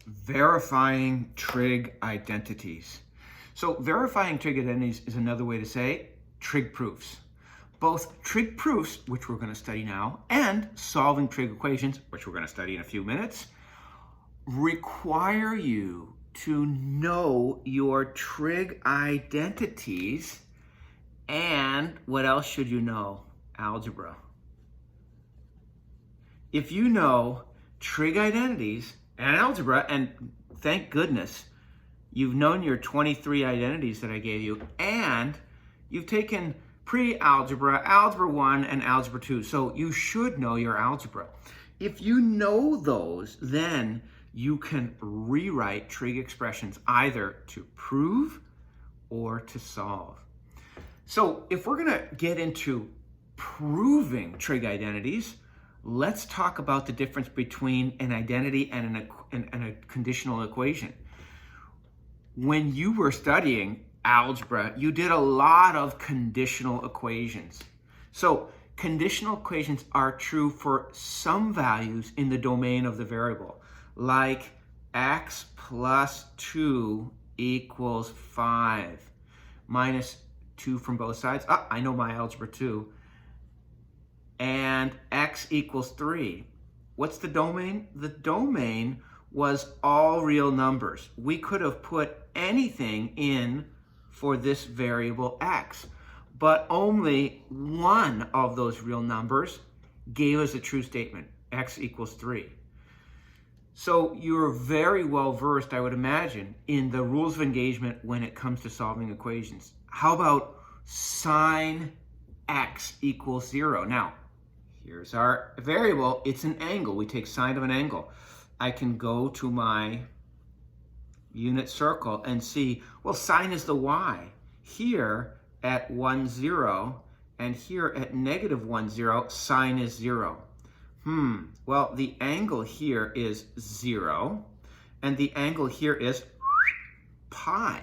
Verifying trig identities. So verifying trig identities is another way to say trig proofs. Both trig proofs, which we're going to study now, and solving trig equations, which we're going to study in a few minutes, require you to know your trig identities. And what else should you know? Algebra. If you know trig identities and algebra, and thank goodness you've known your 23 identities that I gave you, and you've taken pre-algebra, algebra 1, and algebra 2, so you should know your algebra. If you know those, then you can rewrite trig expressions either to prove or to solve. So if we're going to get into proving trig identities, let's talk about the difference between an identity and a conditional equation. When you were studying algebra, you did a lot of conditional equations. So conditional equations are true for some values in the domain of the variable, like x plus 2 equals 5, minus 2 from both sides. I know my algebra too. And x equals 3. What's the domain? The domain was all real numbers. We could have put anything in for this variable x, but only one of those real numbers gave us a true statement, x equals 3. So you're very well versed, I would imagine, in the rules of engagement when it comes to solving equations. How about sine x equals 0? Now, here's our variable. It's an angle. We take sine of an angle. I can go to my unit circle and see, well, sine is the y. Here at 1, 0, and here at negative 1, 0, sine is 0. Well, the angle here is 0, and the angle here is pi.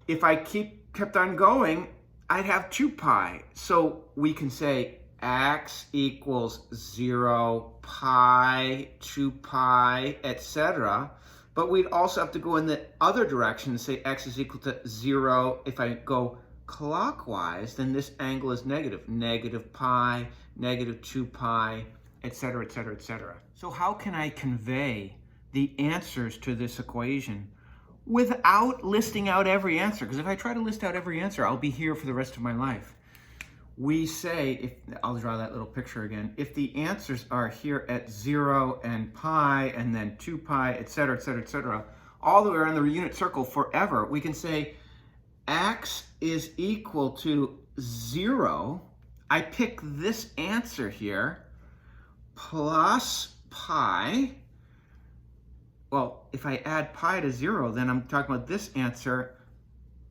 If I kept on going, I'd have 2 pi. So we can say x equals 0, pi, 2 pi, etc. But we'd also have to go in the other direction and say x is equal to 0. If I go clockwise, then this angle is negative pi, negative 2 pi, etc., etc., etc. So how can I convey the answers to this equation without listing out every answer? Because if I try to list out every answer, I'll be here for the rest of my life. We say, I'll draw that little picture again, if the answers are here at 0 and pi and then 2 pi, etc., etc., etc., all the way around the unit circle forever, we can say x is equal to 0. I pick this answer here, plus pi. Well, if I add pi to 0, then I'm talking about this answer,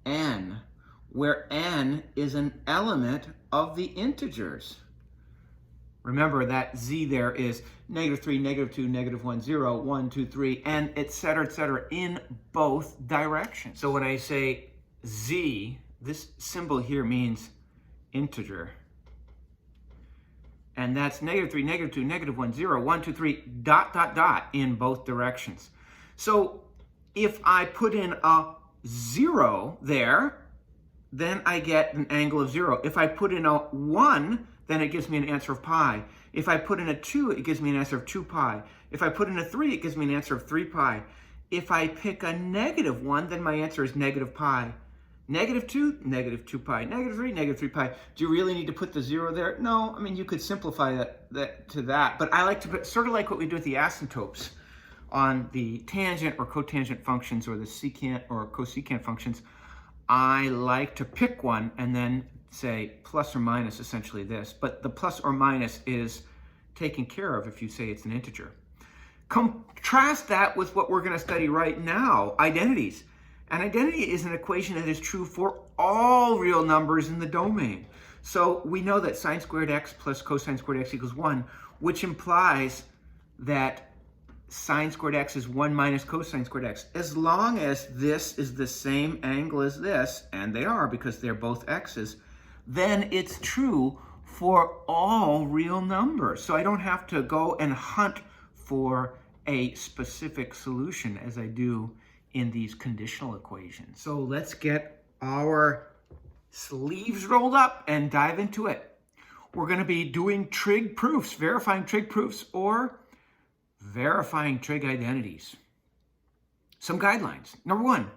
n, where n is an element of the integers. Remember that z there is negative 3, negative 2, negative 1, 0, 1, 2, 3, and etc., in both directions. So when I say z, this symbol here means integer. And that's negative 3, negative 2, negative 1, 0, 1, 2, 3, dot, dot, dot in both directions. So if I put in a 0 there, then I get an angle of 0. If I put in a 1, then it gives me an answer of pi. If I put in a 2, it gives me an answer of 2 pi. If I put in a 3, it gives me an answer of 3 pi. If I pick a negative 1, then my answer is negative pi. Negative 2, negative 2 pi. Negative 3, negative 3 pi. Do you really need to put the 0 there? No, I mean, you could simplify that to that. But I like to put, sort of like what we do with the asymptotes on the tangent or cotangent functions or the secant or cosecant functions. I like to pick one and then say plus or minus essentially this. But the plus or minus is taken care of if you say it's an integer. Contrast that with what we're going to study right now, identities. An identity is an equation that is true for all real numbers in the domain. So we know that sine squared x plus cosine squared x equals 1, which implies that sine squared x is 1 minus cosine squared x. As long as this is the same angle as this, and they are because they're both x's, then it's true for all real numbers. So I don't have to go and hunt for a specific solution as I do in these conditional equations. So let's get our sleeves rolled up and dive into it. We're going to be doing trig proofs, verifying trig proofs, or verifying trig identities. Some guidelines. Number one,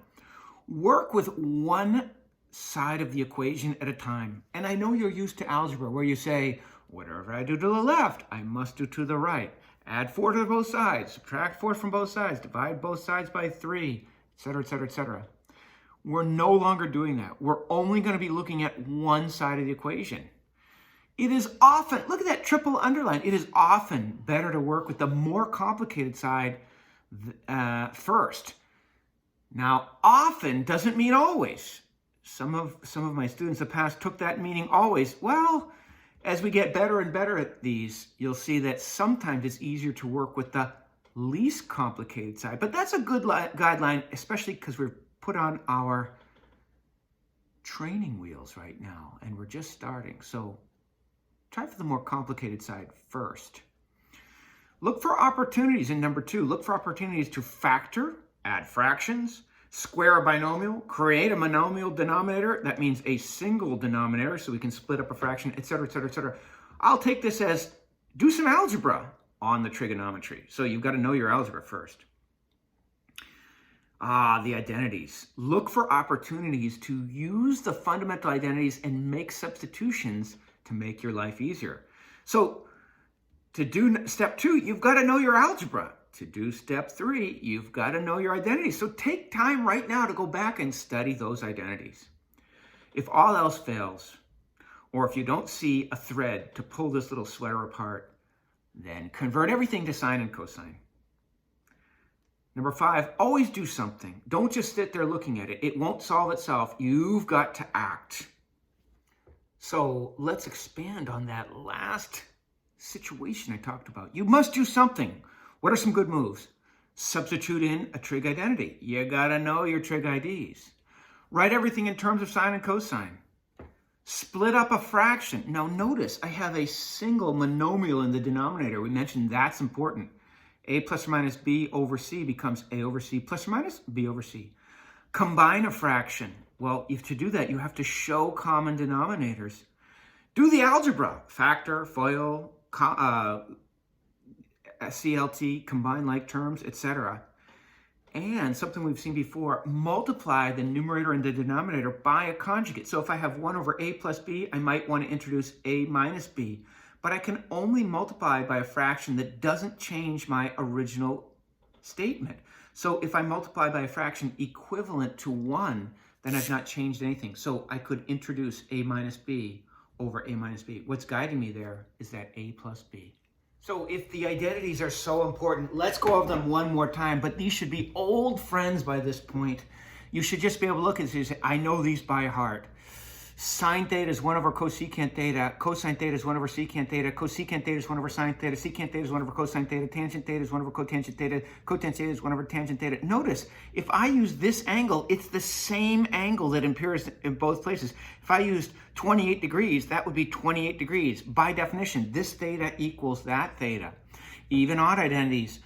work with one side of the equation at a time. And I know you're used to algebra where you say, whatever I do to the left, I must do to the right. Add 4 to both sides, subtract 4 from both sides, divide both sides by 3, etc., etc., etc. We're no longer doing that. We're only going to be looking at one side of the equation. It is often, look at that triple underline, it is often better to work with the more complicated side first. Now, often doesn't mean always. Some of my students in the past took that meaning always. Well, as we get better and better at these, you'll see that sometimes it's easier to work with the least complicated side. But that's a good guideline, especially because we're put on our training wheels right now, and we're just starting. So try for the more complicated side first. Look for opportunities in number 2. Look for opportunities to factor, add fractions, square a binomial, create a monomial denominator. That means a single denominator, so we can split up a fraction, etc., etc., etc. I'll take this as do some algebra on the trigonometry. So you've got to know your algebra first. The identities. Look for opportunities to use the fundamental identities and make substitutions to make your life easier. So to do step 2, you've got to know your algebra. To do step 3, you've got to know your identities. So take time right now to go back and study those identities. If all else fails, or if you don't see a thread to pull this little sweater apart, then convert everything to sine and cosine. Number 5, always do something. Don't just sit there looking at it. It won't solve itself. You've got to act. So let's expand on that last situation I talked about. You must do something. What are some good moves? Substitute in a trig identity. You gotta know your trig IDs. Write everything in terms of sine and cosine. Split up a fraction. Now notice I have a single monomial in the denominator. We mentioned that's important. A plus or minus b over c becomes a over c plus or minus b over c. Combine a fraction. Well, if to do that, you have to show common denominators. Do the algebra. Factor, FOIL, CLT, combine like terms, etc. And something we've seen before, multiply the numerator and the denominator by a conjugate. So if I have 1 over a plus b, I might want to introduce a minus b. But I can only multiply by a fraction that doesn't change my original statement. So if I multiply by a fraction equivalent to 1, then I've not changed anything. So I could introduce a minus b over a minus b. What's guiding me there is that a plus b. So if the identities are so important, let's go over them one more time, but these should be old friends by this point. You should just be able to look at this and say, I know these by heart. Sine theta is 1 over cosecant theta, cosine theta is 1 over secant theta, cosecant theta is 1 over sine theta, secant theta is 1 over cosine theta, tangent theta is 1 over cotangent theta, cotangent theta is 1 over tangent theta. Notice, if I use this angle, it's the same angle that appears in both places. If I used 28 degrees, that would be 28 degrees. By definition, this theta equals that theta. Even odd identities.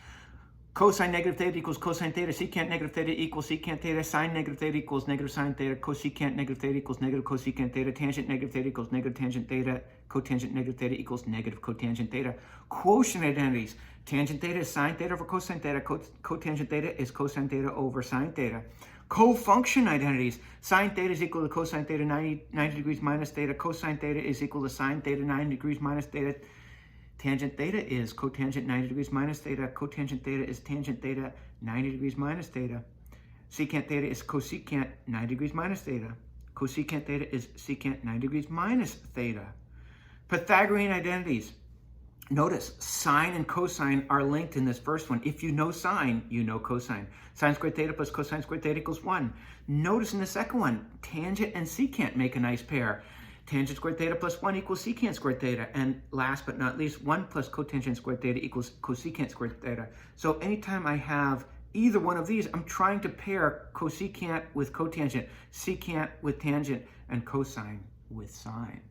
Cosine negative theta equals cosine theta, secant negative theta equals secant theta, sine negative theta equals negative sine theta, cosecant negative theta equals negative cosecant theta, tangent negative theta equals negative tangent theta, cotangent negative theta equals negative cotangent theta. Quotient identities. Tangent theta is sine theta over cosine theta, cotangent theta is cosine theta over sine theta. Co-function identities. Sine theta is equal to cosine theta 90 degrees minus theta, cosine theta is equal to sine theta 90 degrees minus theta. Tangent theta is cotangent 90 degrees minus theta. Cotangent theta is tangent theta 90 degrees minus theta. Secant theta is cosecant 90 degrees minus theta. Cosecant theta is secant 90 degrees minus theta. Pythagorean identities. Notice sine and cosine are linked in this first one. If you know sine, you know cosine. Sine squared theta plus cosine squared theta equals 1. Notice in the second one, tangent and secant make a nice pair. Tangent squared theta plus 1 equals secant squared theta. And last but not least, 1 plus cotangent squared theta equals cosecant squared theta. So anytime I have either one of these, I'm trying to pair cosecant with cotangent, secant with tangent, and cosine with sine.